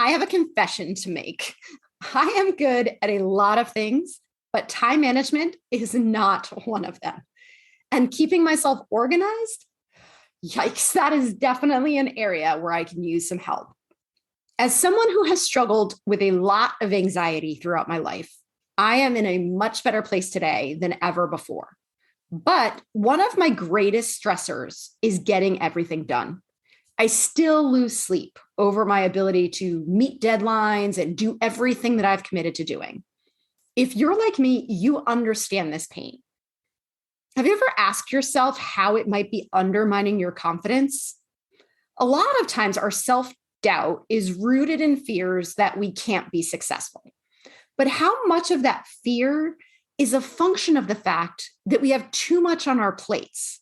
I have a confession to make. I am good at a lot of things, but time management is not one of them. And keeping myself organized, yikes, that is definitely an area where I can use some help. As someone who has struggled with a lot of anxiety throughout my life, I am in a much better place today than ever before. But one of my greatest stressors is getting everything done. I still lose sleep over my ability to meet deadlines and do everything that I've committed to doing. If you're like me, you understand this pain. Have you ever asked yourself how it might be undermining your confidence? A lot of times our self-doubt is rooted in fears that we can't be successful. But how much of that fear is a function of the fact that we have too much on our plates,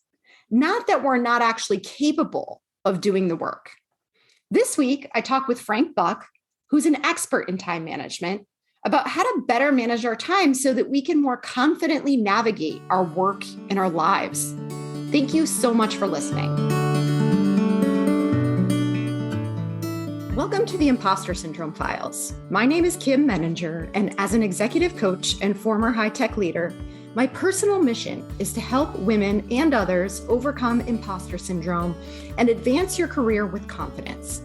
not that we're not actually capable of doing the work? This week, I talked with Frank Buck, who's an expert in time management, about how to better manage our time so that we can more confidently navigate our work and our lives. Thank you so much for listening. Welcome to the Impostor Syndrome Files. My name is Kim Menninger, and as an executive coach and former high-tech leader, my personal mission is to help women and others overcome imposter syndrome and advance your career with confidence.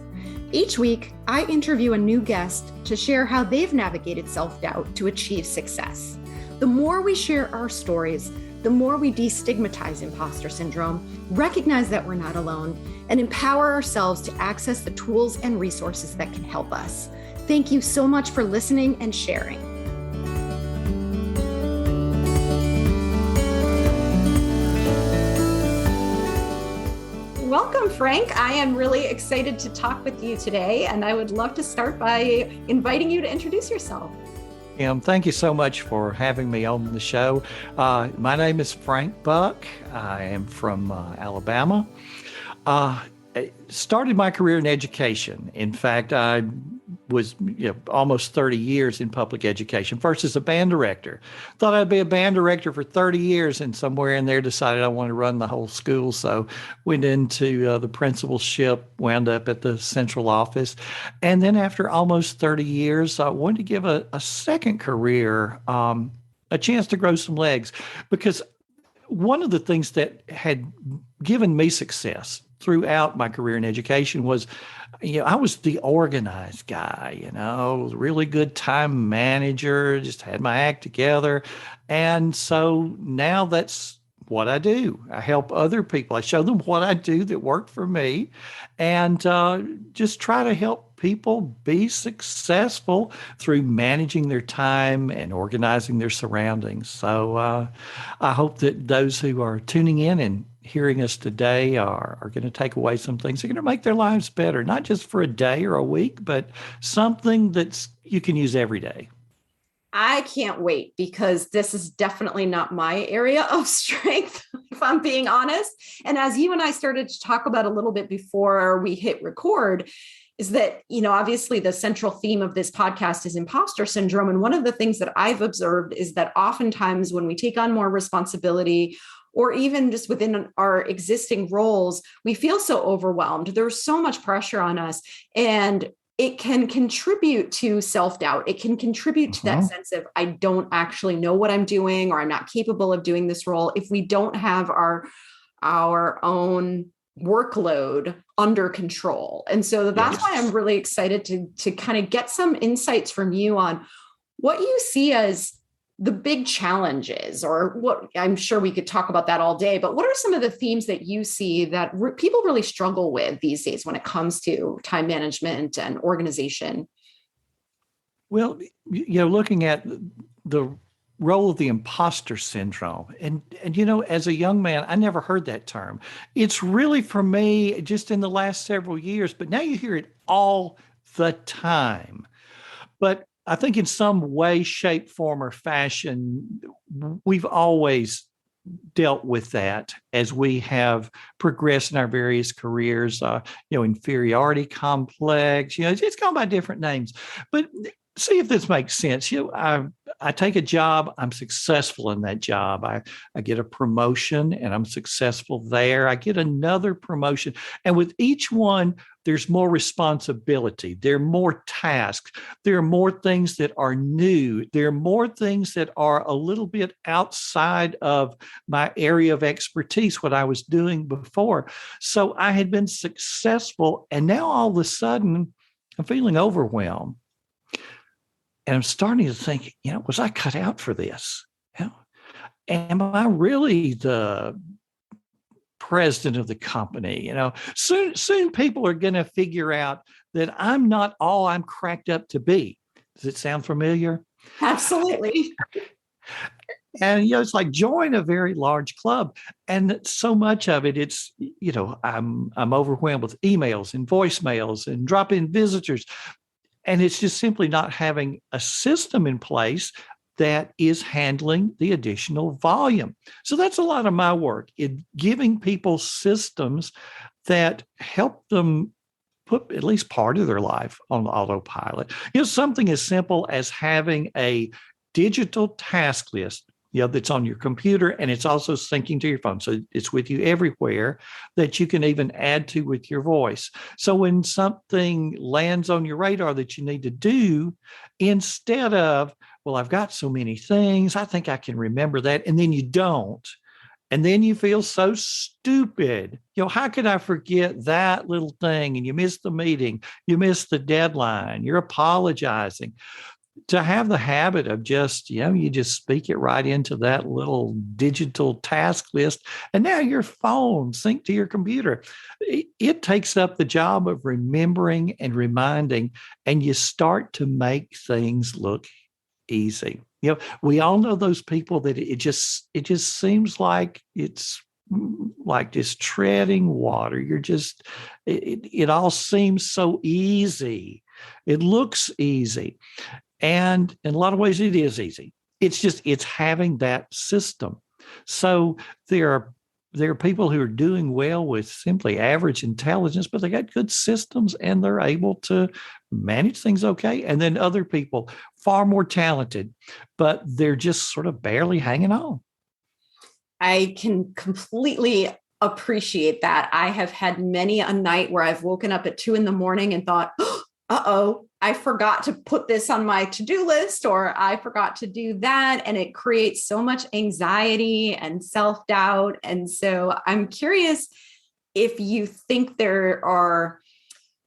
Each week, I interview a new guest to share how they've navigated self-doubt to achieve success. The more we share our stories, the more we destigmatize imposter syndrome, recognize that we're not alone, and empower ourselves to access the tools and resources that can help us. Thank you so much for listening and sharing. Welcome, Frank. I am really excited to talk with you today, and I would love to start by inviting you to introduce yourself. Thank you so much for having me on the show. My name is Frank Buck. I am from Alabama. I started my career in education. In fact, I was almost 30 years in public education, first as a band director. Thought I'd be a band director for 30 years, and somewhere in there decided I wanted to run the whole school. So went into the principalship, wound up at the central office. And then after almost 30 years, I wanted to give a second career a chance to grow some legs, because one of the things that had given me success throughout my career in education was, I was the organized guy, really good time manager, just had my act together. And so now that's what I do. I help other people. I show them what I do that worked for me, and just try to help people be successful through managing their time and organizing their surroundings. So I hope that those who are tuning in and hearing us today are going to take away some things that are going to make their lives better, not just for a day or a week, but something that you can use every day. I can't wait, because this is definitely not my area of strength, if I'm being honest. And as you and I started to talk about a little bit before we hit record, is that, obviously the central theme of this podcast is imposter syndrome. And one of the things that I've observed is that oftentimes when we take on more responsibility, or even just within our existing roles, we feel so overwhelmed. There's so much pressure on us, and it can contribute to self-doubt. It can contribute to that sense of, I don't actually know what I'm doing, or I'm not capable of doing this role, if we don't have our own workload under control. And so that's why I'm really excited to kind of get some insights from you on what you see as the big challenges, or what, I'm sure we could talk about that all day, but what are some of the themes that you see that people really struggle with these days when it comes to time management and organization? Well, looking at the role of the imposter syndrome, and as a young man, I never heard that term. It's really, for me, just in the last several years, but now you hear it all the time. But I think in some way, shape, form, or fashion, we've always dealt with that as we have progressed in our various careers. Inferiority complex, it's gone by different names. But see if this makes sense. I take a job, I'm successful in that job. I get a promotion and I'm successful there. I get another promotion. And with each one, there's more responsibility. There are more tasks. There are more things that are new. There are more things that are a little bit outside of my area of expertise, what I was doing before. So I had been successful. And now all of a sudden, I'm feeling overwhelmed. And I'm starting to think, was I cut out for this? Am I really the president of the company? Soon people are going to figure out that I'm not all I'm cracked up to be. Does it sound familiar? Absolutely. And it's like join a very large club, and so much of it, it's I'm overwhelmed with emails and voicemails and drop-in visitors. And it's just simply not having a system in place that is handling the additional volume. So that's a lot of my work in giving people systems that help them put at least part of their life on autopilot. Something as simple as having a digital task list that's on your computer, and it's also syncing to your phone. So it's with you everywhere, that you can even add to with your voice. So when something lands on your radar that you need to do, instead of, well, I've got so many things, I think I can remember that, and then you don't. And then you feel so stupid. How could I forget that little thing? And you miss the meeting, you miss the deadline, you're apologizing. To have the habit of just, you just speak it right into that little digital task list. And now your phone synced to your computer. It takes up the job of remembering and reminding, and you start to make things look easy. We all know those people that it just seems like it's like just treading water. It all seems so easy. It looks easy. And in a lot of ways, it is easy. It's having that system. So there are people who are doing well with simply average intelligence, but they got good systems and they're able to manage things okay. And then other people, far more talented, but they're just sort of barely hanging on. I can completely appreciate that. I have had many a night where I've woken up at 2 a.m. and thought, uh-oh, I forgot to put this on my to-do list, or I forgot to do that. And it creates so much anxiety and self-doubt. And so I'm curious if you think there are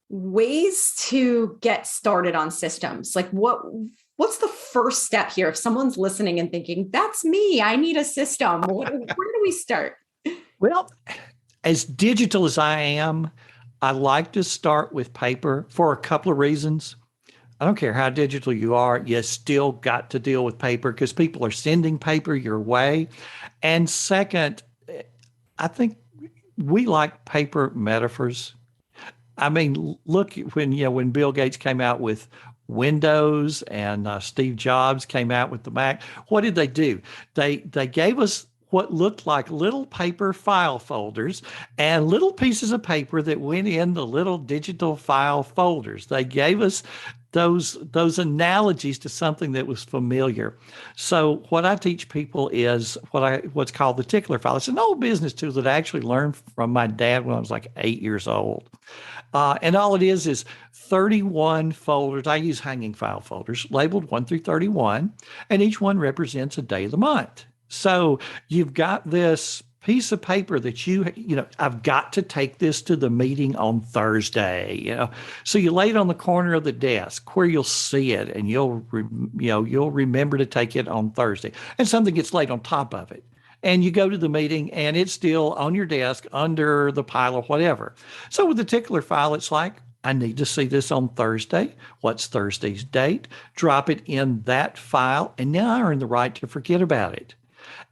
ways to get started on systems. Like what's the first step here? If someone's listening and thinking, that's me, I need a system, where do we start? Well, as digital as I am, I like to start with paper for a couple of reasons. I don't care how digital you are, you still got to deal with paper because people are sending paper your way. And second, I think we like paper metaphors. I mean, look, when Bill Gates came out with Windows and Steve Jobs came out with the Mac, what did they do? They gave us what looked like little paper file folders and little pieces of paper that went in the little digital file folders. They gave us those analogies to something that was familiar. So what I teach people is what's called the tickler file. It's an old business tool that I actually learned from my dad when I was like 8 years old. And all it is 31 folders. I use hanging file folders labeled 1 through 31, and each one represents a day of the month. So you've got this piece of paper that I've got to take this to the meeting on Thursday, So you lay it on the corner of the desk where you'll see it, and you'll remember to take it on Thursday. And something gets laid on top of it. And you go to the meeting and it's still on your desk under the pile of whatever. So with the tickler file, it's like, I need to see this on Thursday. What's Thursday's date? Drop it in that file. And now I earn the right to forget about it.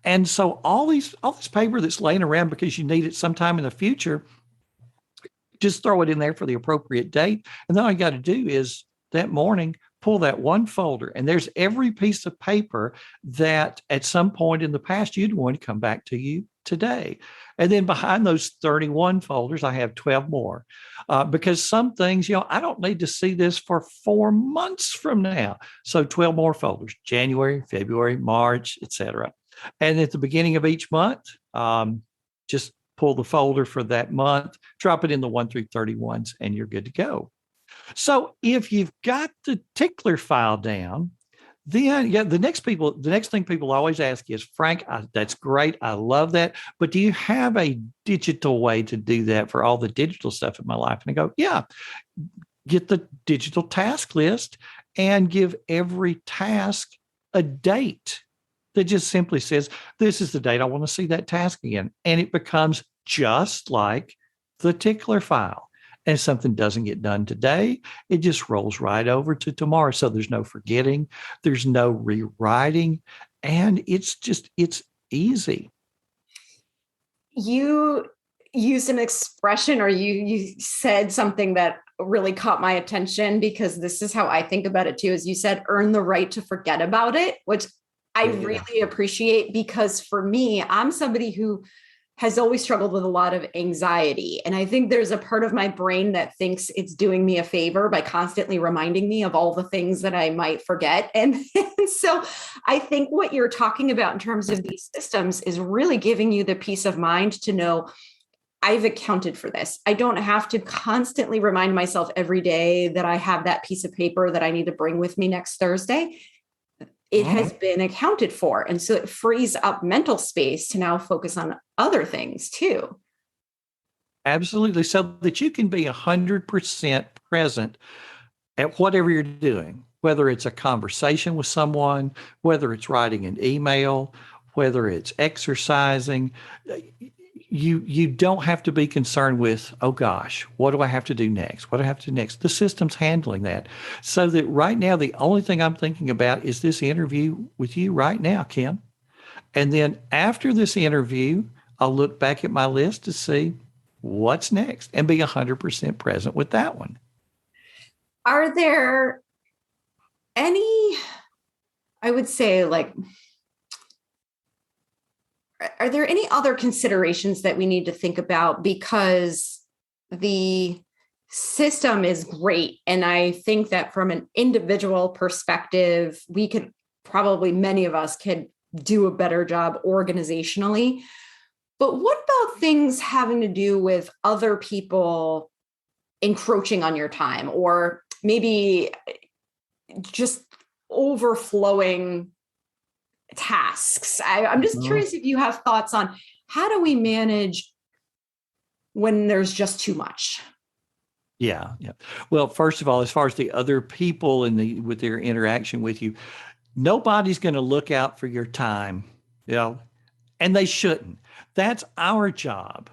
And so all this paper that's laying around because you need it sometime in the future, just throw it in there for the appropriate date. And then all you got to do is that morning, pull that one folder, and there's every piece of paper that at some point in the past you'd want to come back to you today. And then behind those 31 folders, I have 12 more because some things, I don't need to see this for 4 months from now. So 12 more folders, January, February, March, etc. And at the beginning of each month, just pull the folder for that month, drop it in the 1 through 31s, and you're good to go. So if you've got the tickler file down, then the next thing people always ask is, Frank, that's great. I love that. But do you have a digital way to do that for all the digital stuff in my life? And I go, yeah, get the digital task list and give every task a date that just simply says, this is the date I want to see that task again. And it becomes just like the tickler file. And if something doesn't get done today, it just rolls right over to tomorrow. So there's no forgetting, there's no rewriting, and it's easy. You used an expression, or you said something that really caught my attention, because this is how I think about it too, is you said, earn the right to forget about it, which I really appreciate, because for me, I'm somebody who has always struggled with a lot of anxiety. And I think there's a part of my brain that thinks it's doing me a favor by constantly reminding me of all the things that I might forget. And so I think what you're talking about in terms of these systems is really giving you the peace of mind to know, I've accounted for this. I don't have to constantly remind myself every day that I have that piece of paper that I need to bring with me next Thursday. It has been accounted for. And so it frees up mental space to now focus on other things too. Absolutely. So that you can be 100% present at whatever you're doing, whether it's a conversation with someone, whether it's writing an email, whether it's exercising. You don't have to be concerned with, oh gosh, what do I have to do next? What do I have to do next? The system's handling that. So that right now, the only thing I'm thinking about is this interview with you right now, Kim. And then after this interview, I'll look back at my list to see what's next and be 100% present with that one. Are there any, I would say, are there any other considerations that we need to think about? Because the system is great. And I think that from an individual perspective, many of us could do a better job organizationally. But what about things having to do with other people encroaching on your time, or maybe just overflowing tasks? I'm just curious if you have thoughts on how do we manage when there's just too much? Yeah. Well, first of all, as far as the other people with their interaction with you, nobody's going to look out for your time, and they shouldn't. That's our job.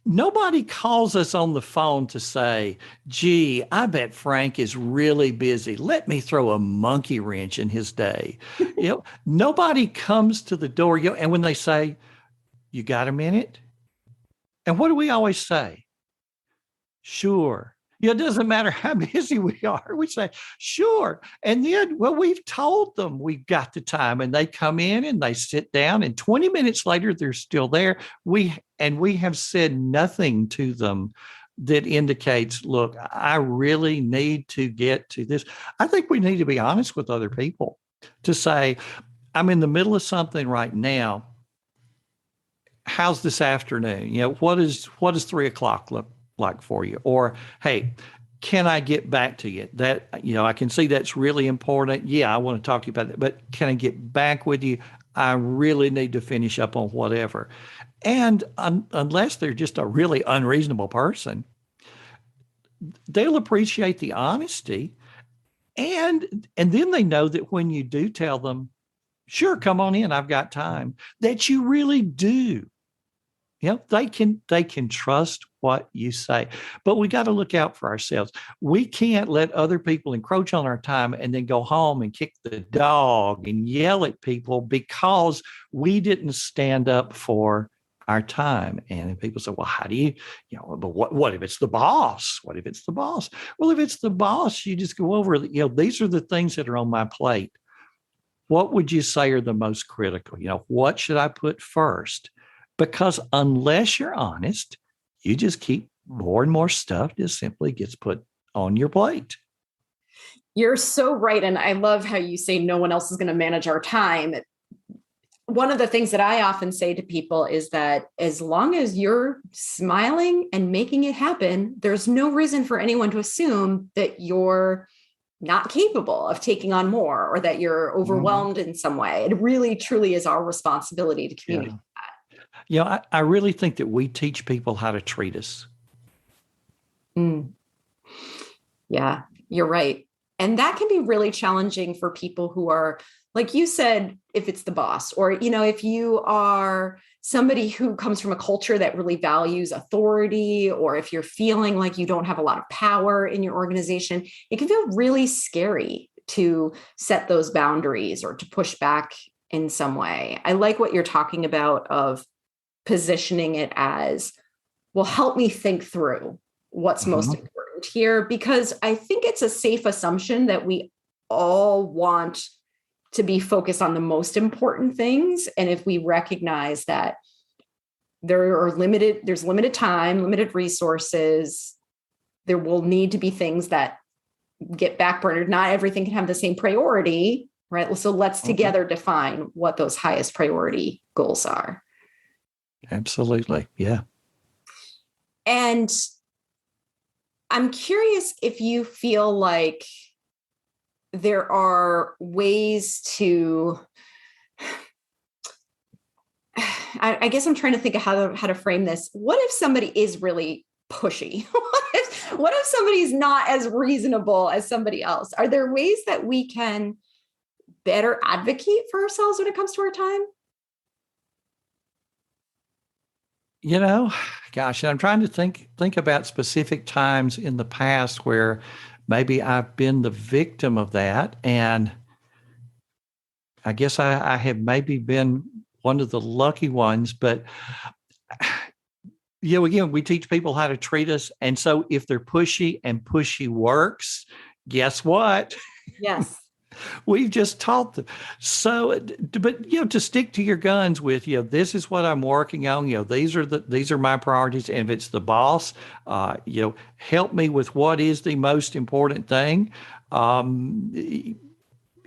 Nobody calls us on the phone to say, gee, I bet Frank is really busy. Let me throw a monkey wrench in his day. Nobody comes to the door, and when they say, you got a minute? And what do we always say? Sure. It doesn't matter how busy we are. We say, sure. And then, we've told them we've got the time, and they come in and they sit down, and 20 minutes later, they're still there. We have said nothing to them that indicates, look, I really need to get to this. I think we need to be honest with other people to say, I'm in the middle of something right now. How's this afternoon? What does 3 o'clock look like for you? Or, hey, can I get back to you? That, I can see that's really important. Yeah, I want to talk to you about that, but can I get back with you? I really need to finish up on whatever. And unless they're just a really unreasonable person, they'll appreciate the honesty. And then they know that when you do tell them, sure, come on in, I've got time, that you really do. They can trust what you say, but we got to look out for ourselves. We can't let other people encroach on our time and then go home and kick the dog and yell at people because we didn't stand up for our time. And people say, well, how do you, but what if it's the boss? What if it's the boss? Well, if it's the boss, you just go over, these are the things that are on my plate. What would you say are the most critical? What should I put first? Because unless you're honest, you just keep more and more stuff just simply gets put on your plate. You're so right. And I love how you say no one else is going to manage our time. One of the things that I often say to people is that as long as you're smiling and making it happen, there's no reason for anyone to assume that you're not capable of taking on more or that you're overwhelmed in some way. It really, truly is our responsibility to communicate that. I really think that we teach people how to treat us. Yeah, you're right. And that can be really challenging for people who are, like you said, if it's the boss, or, if you are somebody who comes from a culture that really values authority, or if you're feeling like you don't have a lot of power in your organization, it can feel really scary to set those boundaries or to push back in some way. I like what you're talking about of positioning it as, well, help me think through what's most important here, because I think it's a safe assumption that we all want to be focused on the most important things. And if we recognize that there's limited time, limited resources, there will need to be things that get backburnered. Not everything can have the same priority, right? So let's together define what those highest priority goals are. Absolutely. Yeah. And I'm curious if you feel like there are ways to, I guess I'm trying to think of how to frame this. What if somebody is really pushy? What if somebody's not as reasonable as somebody else? Are there ways that we can better advocate for ourselves when it comes to our time? Gosh, I'm trying to think about specific times in the past where maybe I've been the victim of that. And I guess I have maybe been one of the lucky ones, but again, we teach people how to treat us. And so if they're pushy and pushy works, guess what? Yes. We've just taught them. So, but to stick to your guns with, this is what I'm working on. These are my priorities. And if it's the boss, help me with what is the most important thing.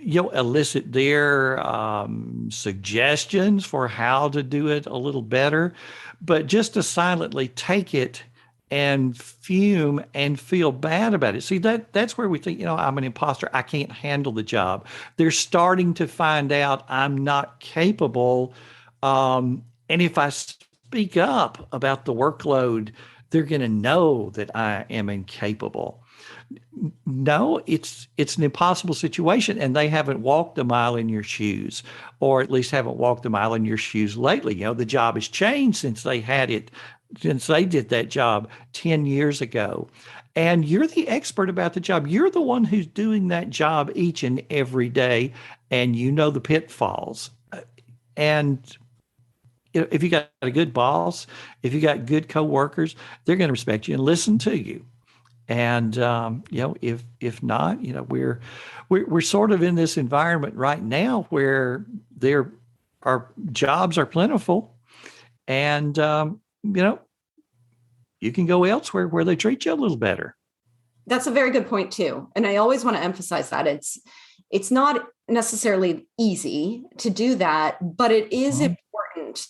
Elicit their suggestions for how to do it a little better, but just to silently take it and fume and feel bad about it. See, that's where we think, I'm an imposter. I can't handle the job. They're starting to find out I'm not capable. And if I speak up about the workload, they're going to know that I am incapable. No, it's an impossible situation, and they haven't walked a mile in your shoes, or at least haven't walked a mile in your shoes lately. The job has changed since they did that job 10 years ago. And you're the expert about the job. You're the one who's doing that job each and every day, and you know the pitfalls. And if you got a good boss, if you got good coworkers, they're going to respect you and listen to you. And if not, we're sort of in this environment right now where our jobs are plentiful, and you can go elsewhere where they treat you a little better. That's a very good point too, and I always want to emphasize that it's not necessarily easy to do that, but it is important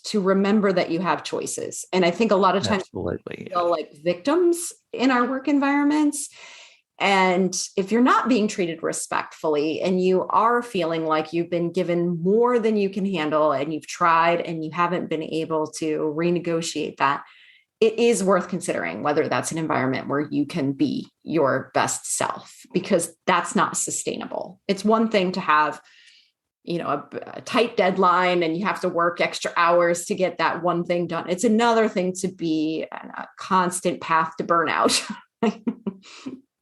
to remember that you have choices. And I think a lot of times we feel like victims in our work environments. And if you're not being treated respectfully and you are feeling like you've been given more than you can handle and you've tried and you haven't been able to renegotiate that, it is worth considering whether that's an environment where you can be your best self, because that's not sustainable. It's one thing to have, a tight deadline and you have to work extra hours to get that one thing done. It's another thing to be on a constant path to burnout.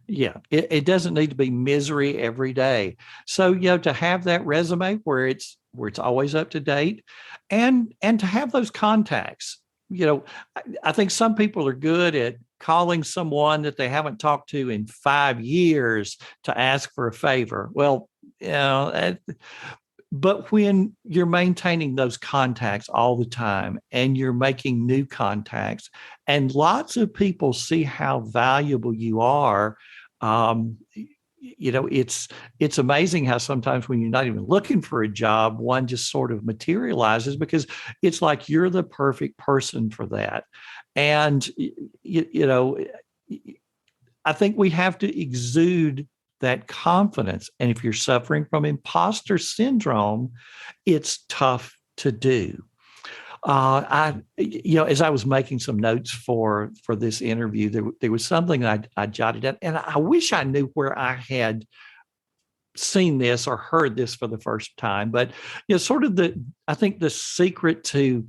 Yeah, it doesn't need to be misery every day. So, to have that resume where it's always up to date, and to have those contacts. I think some people are good at calling someone that they haven't talked to in 5 years to ask for a favor. Well, But when you're maintaining those contacts all the time and you're making new contacts, and lots of people see how valuable you are, um, it's amazing how sometimes when you're not even looking for a job, one just sort of materializes because it's like you're the perfect person for that. And I think we have to exude that confidence. And if you're suffering from imposter syndrome, it's tough to do. As I was making some notes for this interview, there was something I jotted down, and I wish I knew where I had seen this or heard this for the first time. But sort of I think the secret to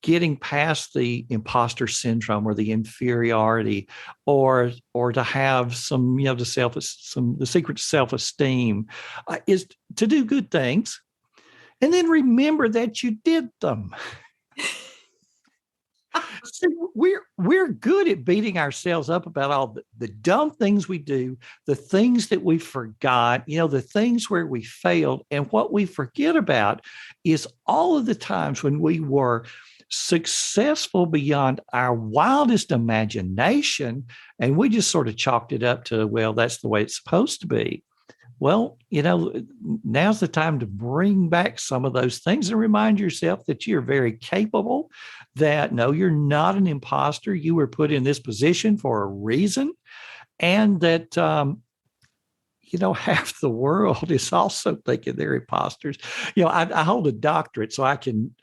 getting past the imposter syndrome or the inferiority, or to have some, the secret to self-esteem, is to do good things and then remember that you did them. See, we're good at beating ourselves up about all the dumb things we do, the things that we forgot, the things where we failed. And what we forget about is all of the times when we were successful beyond our wildest imagination, and we just sort of chalked it up to, well, that's the way it's supposed to be. Well, now's the time to bring back some of those things and remind yourself that you're very capable, that no, you're not an imposter. You were put in this position for a reason, and that, half the world is also thinking they're imposters. I hold a doctorate, so I can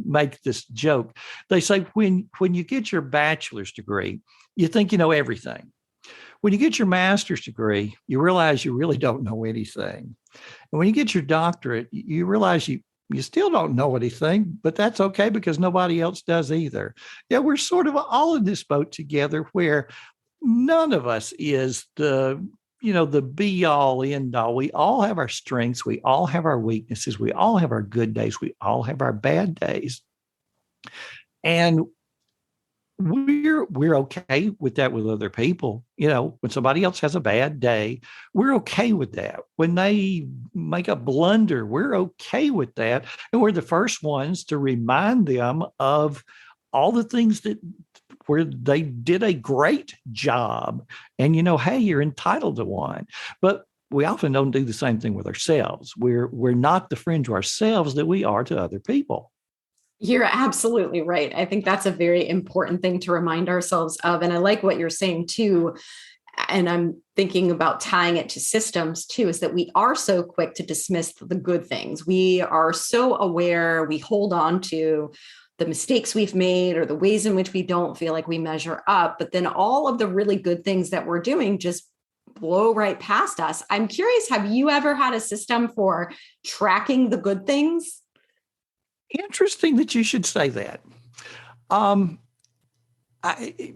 make this joke. They say when you get your bachelor's degree, you think you know everything. When you get your master's degree, you realize you really don't know anything. And when you get your doctorate, you realize you still don't know anything, but that's okay because nobody else does either. Yeah, we're sort of all in this boat together where none of us is the be all end all. We all have our strengths. We all have our weaknesses. We all have our good days. We all have our bad days. And we're okay with that with other people. When somebody else has a bad day, we're okay with that. When they make a blunder, we're okay with that. And we're the first ones to remind them of all the things where they did a great job. And, hey, you're entitled to one. But we often don't do the same thing with ourselves. We're not the friend to ourselves that we are to other people. You're absolutely right. I think that's a very important thing to remind ourselves of. And I like what you're saying too. And I'm thinking about tying it to systems too, is that we are so quick to dismiss the good things. We are so aware, we hold on to the mistakes we've made or the ways in which we don't feel like we measure up. But then all of the really good things that we're doing just blow right past us. I'm curious, have you ever had a system for tracking the good things? Interesting that you should say that.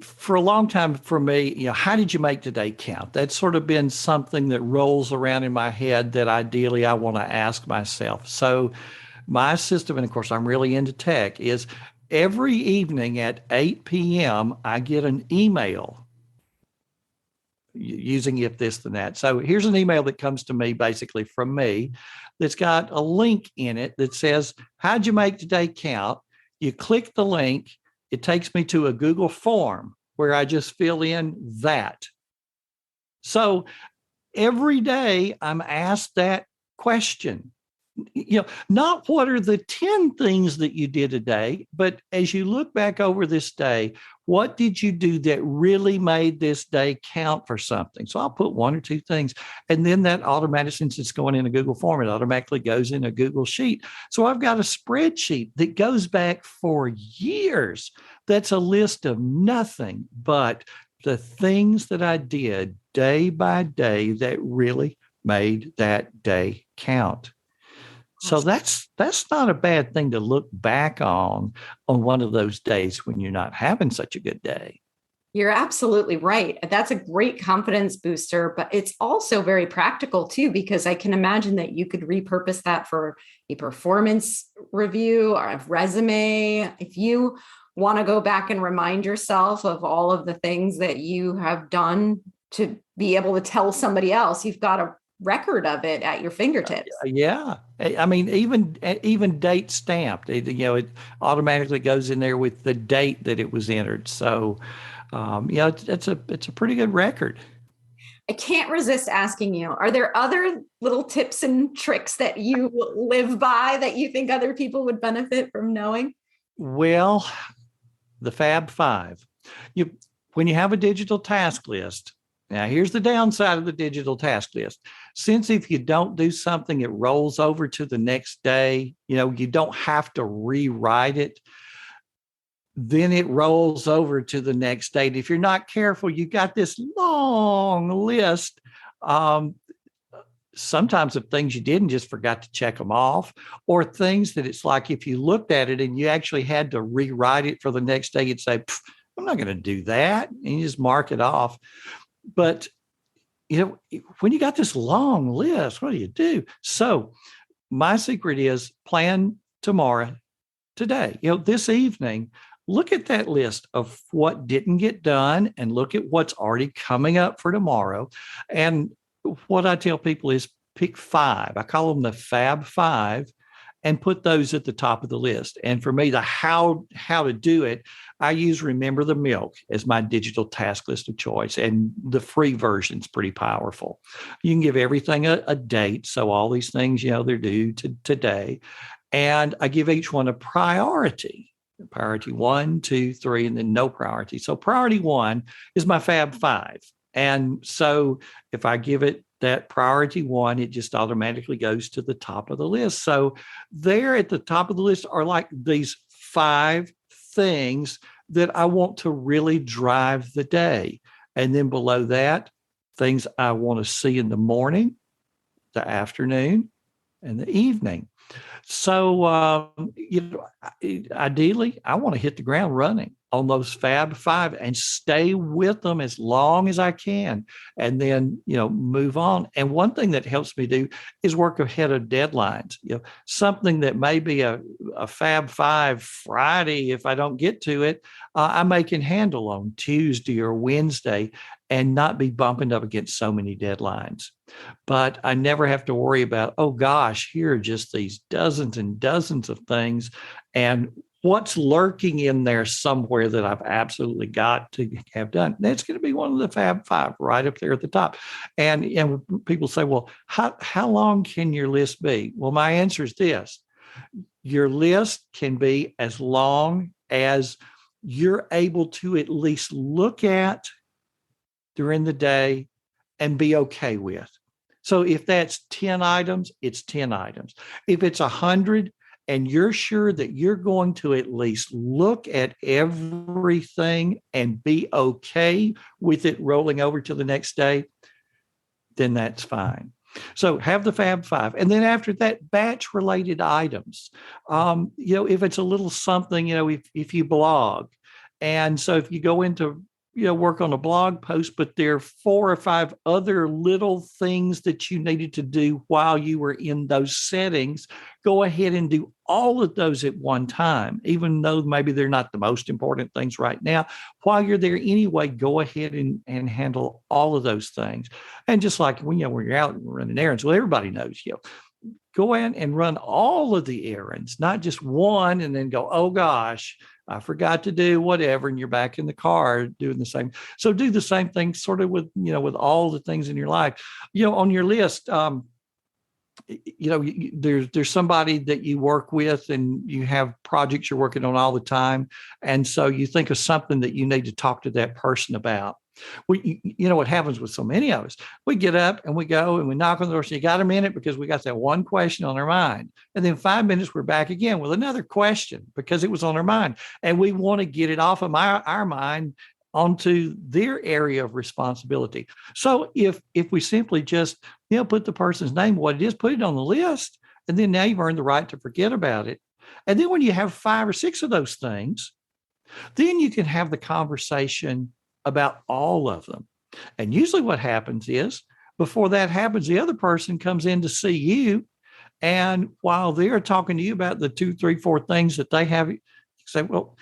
For a long time for me, how did you make today count? That's sort of been something that rolls around in my head that ideally I want to ask myself. So my system, and of course I'm really into tech, is every evening at 8 p.m., I get an email using if this then that. So here's an email that comes to me basically from me that's got a link in it that says, how'd you make today count? You click the link, it takes me to a Google form where I just fill in that. So every day I'm asked that question. Not what are the 10 things that you did today, but as you look back over this day, what did you do that really made this day count for something? So I'll put one or two things, and then that automatic, since it's going in a Google form, it automatically goes in a Google sheet. So I've got a spreadsheet that goes back for years. That's a list of nothing but the things that I did day by day that really made that day count. So that's not a bad thing to look back on one of those days when you're not having such a good day. You're absolutely right. That's a great confidence booster, but it's also very practical too, because I can imagine that you could repurpose that for a performance review or a resume. If you want to go back and remind yourself of all of the things that you have done to be able to tell somebody else, you've got a record of it at your fingertips. Yeah. I mean, even date stamped, it automatically goes in there with the date that it was entered. So, it's a pretty good record. I can't resist asking you, are there other little tips and tricks that you live by that you think other people would benefit from knowing? Well, the Fab Five. When you have a digital task list, now here's the downside of the digital task list. Since if you don't do something, it rolls over to the next day, you don't have to rewrite it. Then it rolls over to the next date. If you're not careful, you got this long list. Sometimes of things you did and just forgot to check them off, or things that it's like if you looked at it and you actually had to rewrite it for the next day, you'd say, I'm not going to do that. And you just mark it off. But, when you got this long list, what do you do? So my secret is plan tomorrow, today, this evening. Look at that list of what didn't get done and look at what's already coming up for tomorrow. And what I tell people is pick 5. I call them the Fab 5 and put those at the top of the list. And for me, the how to do it, I use Remember the Milk as my digital task list of choice. And the free version is pretty powerful. You can give everything a date. So all these things, they're due to today. And I give each one a priority. Priority 1, 2, 3, and then no priority. So priority 1 is my Fab 5. And so if I give it that priority 1, it just automatically goes to the top of the list. So there at the top of the list are like these 5 things that I want to really drive the day. And then below that, things I want to see in the morning, the afternoon, and the evening. So, ideally, I want to hit the ground running on those Fab 5 and stay with them as long as I can, and then, move on. And one thing that helps me do is work ahead of deadlines. Something that may be a Fab 5 Friday, if I don't get to it, I can handle on Tuesday or Wednesday and not be bumping up against so many deadlines. But I never have to worry about, oh gosh, here are just these dozens and dozens of things. And what's lurking in there somewhere that I've absolutely got to have done. That's going to be one of the Fab 5 right up there at the top. And people say, well, how long can your list be? Well, my answer is this. Your list can be as long as you're able to at least look at during the day and be okay with. So if that's 10 items, it's 10 items. If it's 100 and you're sure that you're going to at least look at everything and be okay with it rolling over to the next day, then that's fine. So have the Fab 5. And then after that, batch related items. If it's a little something, if you blog. And so if you go into work on a blog post, but there are 4 or 5 other little things that you needed to do while you were in those settings, go ahead and do all of those at one time, even though maybe they're not the most important things right now. While you're there anyway, go ahead and handle all of those things. And just like when you're out running errands, well, everybody knows, go in and run all of the errands, not just one, and then go, oh gosh, I forgot to do whatever, and you're back in the car doing the same. So do the same thing sort of with all the things in your life. On your list, there's somebody that you work with and you have projects you're working on all the time. And so you think of something that you need to talk to that person about. Well, what happens with so many of us, we get up and we go and we knock on the door. So you got a minute because we got that one question on our mind. And then 5 minutes, we're back again with another question because it was on our mind. And we want to get it off of our mind onto their area of responsibility. So if we simply just, put the person's name, what it is, put it on the list, and then now you've earned the right to forget about it. And then when you have 5 or 6 of those things, then you can have the conversation about all of them. And usually what happens is before that happens, the other person comes in to see you. And while they're talking to you about the 2, 3, 4 things that they have, you say, well,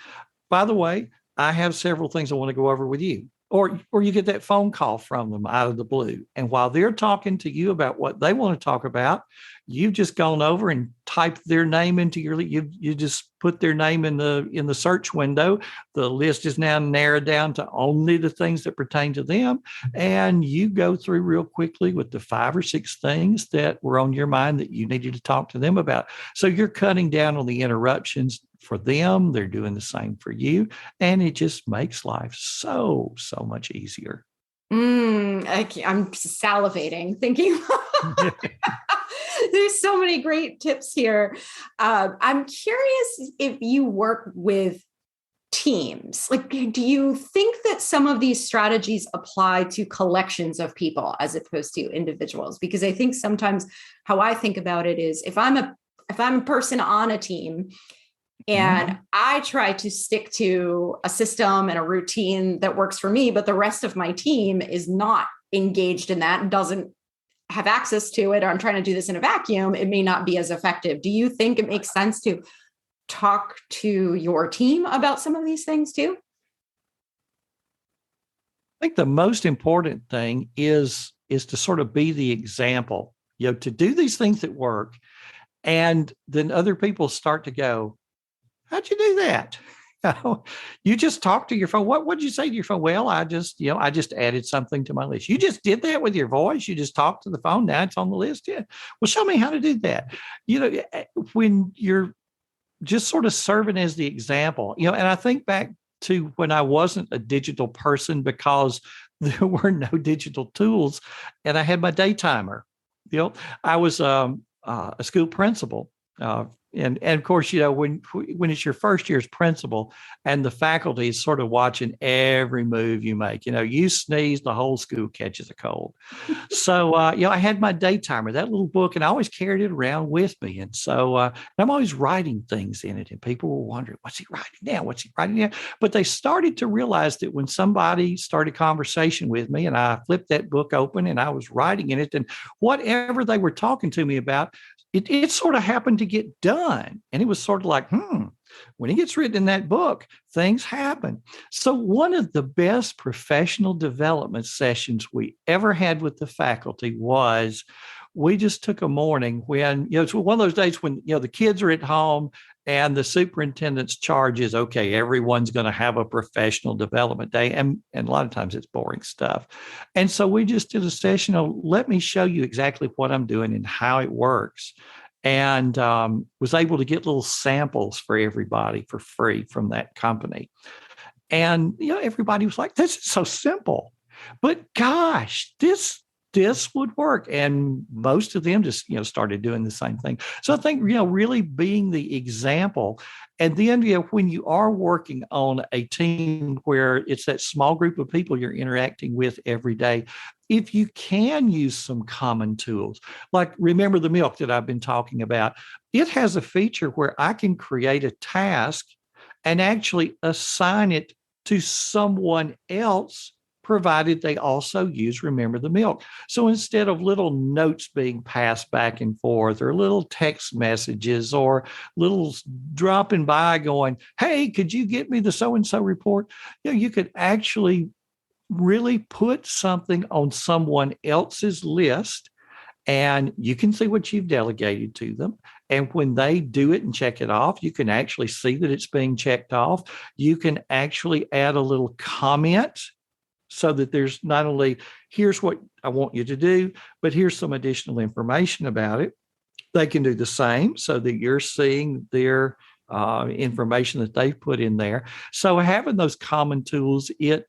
by the way, I have several things I want to go over with you. or you get that phone call from them out of the blue. And while they're talking to you about what they want to talk about, you've just gone over and typed their name into you just put their name in the search window. The list is now narrowed down to only the things that pertain to them. And you go through real quickly with the 5 or 6 things that were on your mind that you needed to talk to them about. So you're cutting down on the interruptions for them. They're doing the same for you. And it just makes life so much easier. I'm salivating thinking. There's so many great tips here. I'm curious if you work with teams. Like, do you think that some of these strategies apply to collections of people as opposed to individuals? Because I think sometimes how I think about it is if I'm a person on a team and I try to stick to a system and a routine that works for me, but the rest of my team is not engaged in that and doesn't have access to it, or I'm trying to do this in a vacuum, it may not be as effective. Do you think it makes sense to talk to your team about some of these things too? I think the most important thing is to sort of be the example, to do these things that work. And then other people start to go, how'd you do that? You just talk to your phone. What did you say to your phone? Well, I just added something to my list. You just did that with your voice. You just talked to the phone. Now it's on the list. Yeah. Well, show me how to do that. When you're just sort of serving as the example, and I think back to when I wasn't a digital person because there were no digital tools and I had my day timer. I was a school principal. And of course, when it's your first year as principal and the faculty is sort of watching every move you make, you sneeze, the whole school catches a cold. So, I had my day timer, that little book, and I always carried it around with me. And so I'm always writing things in it. And people were wondering, what's he writing now? What's he writing now? But they started to realize that when somebody started a conversation with me and I flipped that book open and I was writing in it, and whatever they were talking to me about, it sort of happened to get done. And it was sort of like, when it gets written in that book, things happen. So one of the best professional development sessions we ever had with the faculty was we just took a morning when, it's one of those days when, the kids are at home and the superintendent's charge is, okay, everyone's going to have a professional development day. And a lot of times it's boring stuff. And so we just did a session of, let me show you exactly what I'm doing and how it works. And was able to get little samples for everybody for free from that company. And, everybody was like, this is so simple. But gosh, this would work. And most of them just, started doing the same thing. So I think, really being the example. And then, when you are working on a team where it's that small group of people you're interacting with every day, if you can use some common tools, like Remember the Milk that I've been talking about, it has a feature where I can create a task and actually assign it to someone else, provided they also use Remember the Milk. So instead of little notes being passed back and forth or little text messages or little dropping by going, hey, could you get me the so-and-so report? You could actually really put something on someone else's list and you can see what you've delegated to them. And when they do it and check it off, you can actually see that it's being checked off. You can actually add a little comment so that there's not only, here's what I want you to do, but here's some additional information about it. They can do the same so that you're seeing their information that they've put in there. So having those common tools, it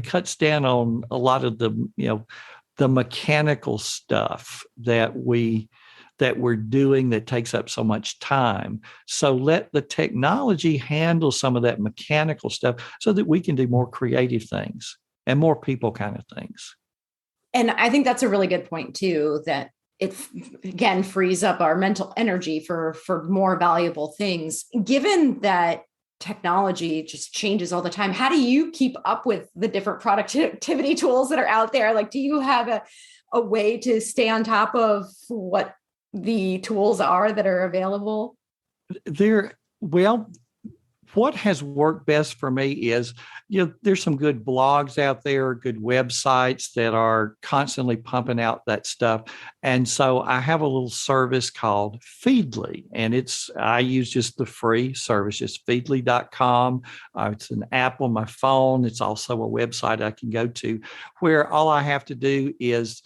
cuts down on a lot of the mechanical stuff that we're doing that takes up so much time. So let the technology handle some of that mechanical stuff so that we can do more creative things and more people kind of things. And I think that's a really good point too, that it again frees up our mental energy for more valuable things. Given that technology just changes all the time, how do you keep up with the different productivity tools that are out there? Like, do you have a way to stay on top of what the tools are that are available? what has worked best for me is, there's some good blogs out there, good websites that are constantly pumping out that stuff. And so I have a little service called Feedly, and I use just the free service, just feedly.com. It's an app on my phone. It's also a website I can go to where all I have to do is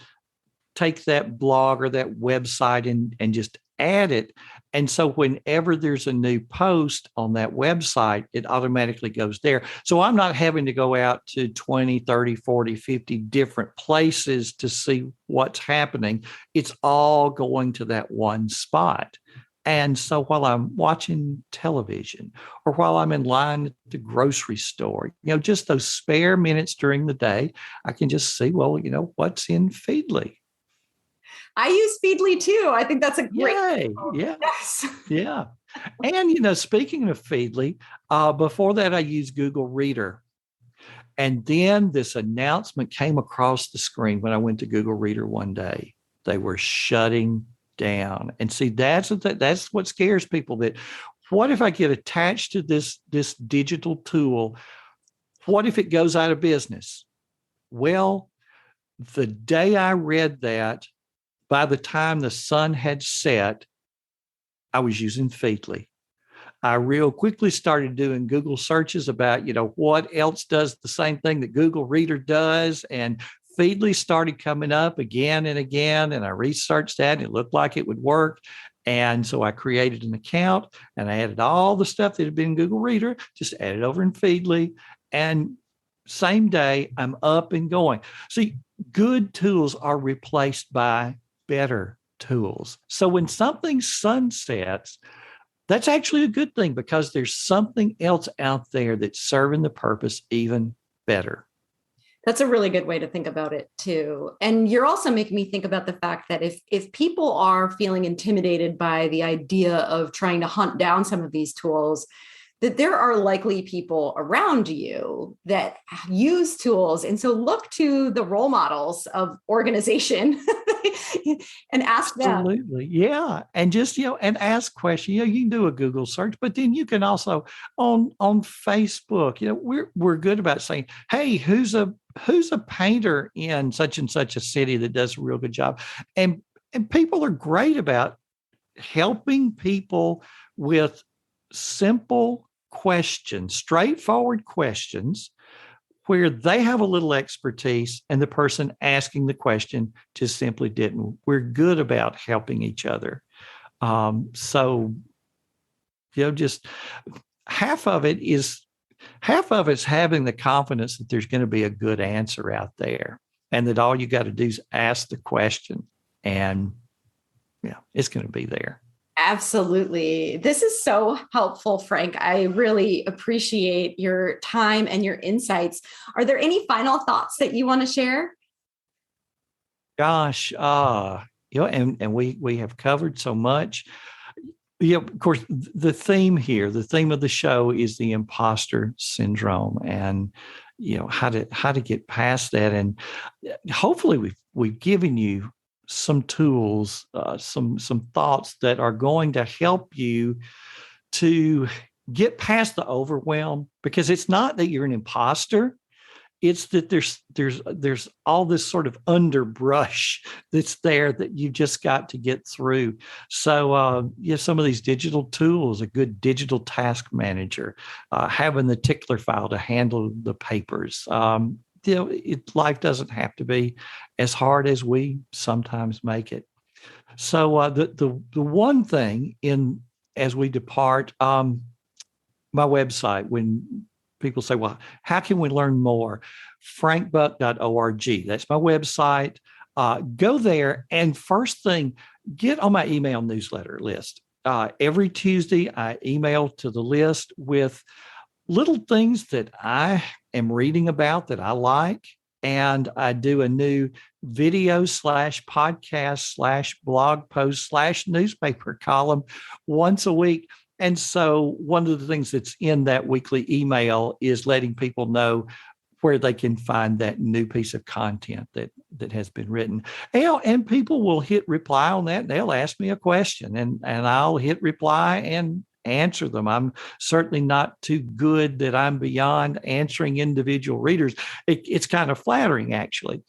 take that blog or that website and just add it. And so whenever there's a new post on that website, it automatically goes there. So I'm not having to go out to 20, 30, 40, 50 different places to see what's happening. It's all going to that one spot. And so while I'm watching television or while I'm in line at the grocery store, just those spare minutes during the day, I can just see, well, what's in Feedly. I use Feedly too. I think that's a great. Yay. Yeah. Yes. Yeah. And, speaking of Feedly, before that, I used Google Reader. And then this announcement came across the screen when I went to Google Reader one day. They were shutting down. And see, that's what scares people. That what if I get attached to this digital tool? What if it goes out of business? Well, the day I read that, by the time the sun had set, I was using Feedly. I real quickly started doing Google searches about, what else does the same thing that Google Reader does. And Feedly started coming up again and again. And I researched that and it looked like it would work. And so I created an account and I added all the stuff that had been in Google Reader, just added over in Feedly. And same day, I'm up and going. See, good tools are replaced by better tools. So when something sunsets, that's actually a good thing because there's something else out there that's serving the purpose even better. That's a really good way to think about it too. And you're also making me think about the fact that if people are feeling intimidated by the idea of trying to hunt down some of these tools, that there are likely people around you that use tools. And so look to the role models of organization and ask them. Absolutely. Yeah. And just, and ask questions. You can do a Google search, but then you can also on Facebook, we're good about saying, hey, who's a painter in such and such a city that does a real good job. And people are great about helping people with simple questions, straightforward questions where they have a little expertise and the person asking the question just simply didn't. We're good about helping each other. So just half of it's having the confidence that there's going to be a good answer out there and that all you got to do is ask the question and it's going to be there. Absolutely. This is so helpful, Frank. I really appreciate your time and your insights. Are there any final thoughts that you want to share? Gosh, and we have covered so much. Of course, the theme of the show is the imposter syndrome, and how to get past that. And hopefully, we've given you some tools, some thoughts that are going to help you to get past the overwhelm, because it's not that you're an imposter. It's that there's all this sort of underbrush that's there that you just got to get through. So some of these digital tools, a good digital task manager, having the tickler file to handle the papers. Life doesn't have to be as hard as we sometimes make it. So the one thing as we depart, my website, when people say, well, how can we learn more? frankbuck.org. That's my website. Go there. And first thing, get on my email newsletter list. Every Tuesday, I email to the list with little things that I am reading about that I like. And I do a new video /podcast /blog post /newspaper column once a week. And so one of the things that's in that weekly email is letting people know where they can find that new piece of content that has been written. And people will hit reply on that. And they'll ask me a question and I'll hit reply and answer them. I'm certainly not too good that I'm beyond answering individual readers. It's kind of flattering, actually.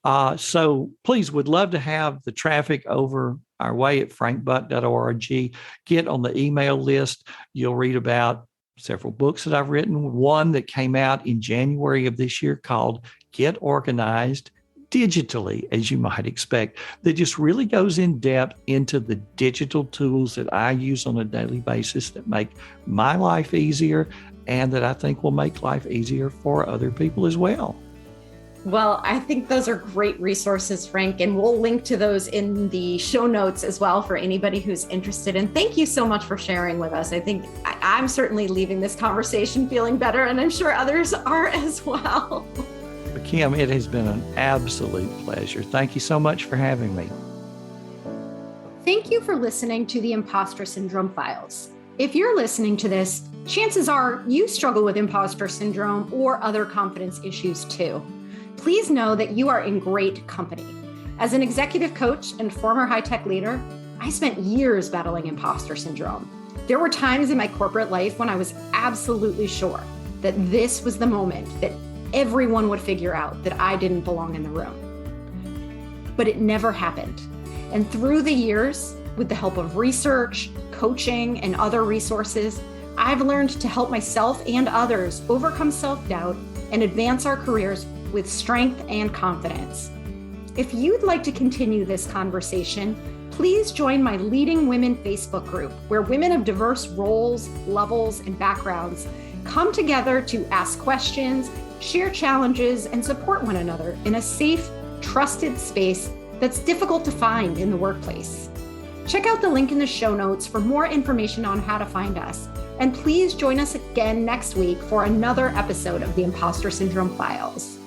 So please, would love to have the traffic over our way at frankbuck.org. Get on the email list. You'll read about several books that I've written. One that came out in January of this year called Get Organized Digitally, as you might expect, that just really goes in depth into the digital tools that I use on a daily basis that make my life easier and that I think will make life easier for other people as well. Well, I think those are great resources, Frank, and we'll link to those in the show notes as well for anybody who's interested. And thank you so much for sharing with us. I think I'm certainly leaving this conversation feeling better, and I'm sure others are as well. Kim, it has been an absolute pleasure. Thank you so much for having me. Thank you for listening to the Impostor Syndrome Files. If you're listening to this, chances are you struggle with imposter syndrome or other confidence issues too. Please know that you are in great company. As an executive coach and former high-tech leader, I spent years battling imposter syndrome. There were times in my corporate life when I was absolutely sure that this was the moment that everyone would figure out that I didn't belong in the room. But it never happened. And through the years, with the help of research, coaching, and other resources, I've learned to help myself and others overcome self-doubt and advance our careers with strength and confidence. If you'd like to continue this conversation, please join my Leading Women Facebook group, where women of diverse roles, levels, and backgrounds come together to ask questions, share challenges, and support one another in a safe, trusted space that's difficult to find in the workplace. Check out the link in the show notes for more information on how to find us. And please join us again next week for another episode of the Impostor Syndrome Files.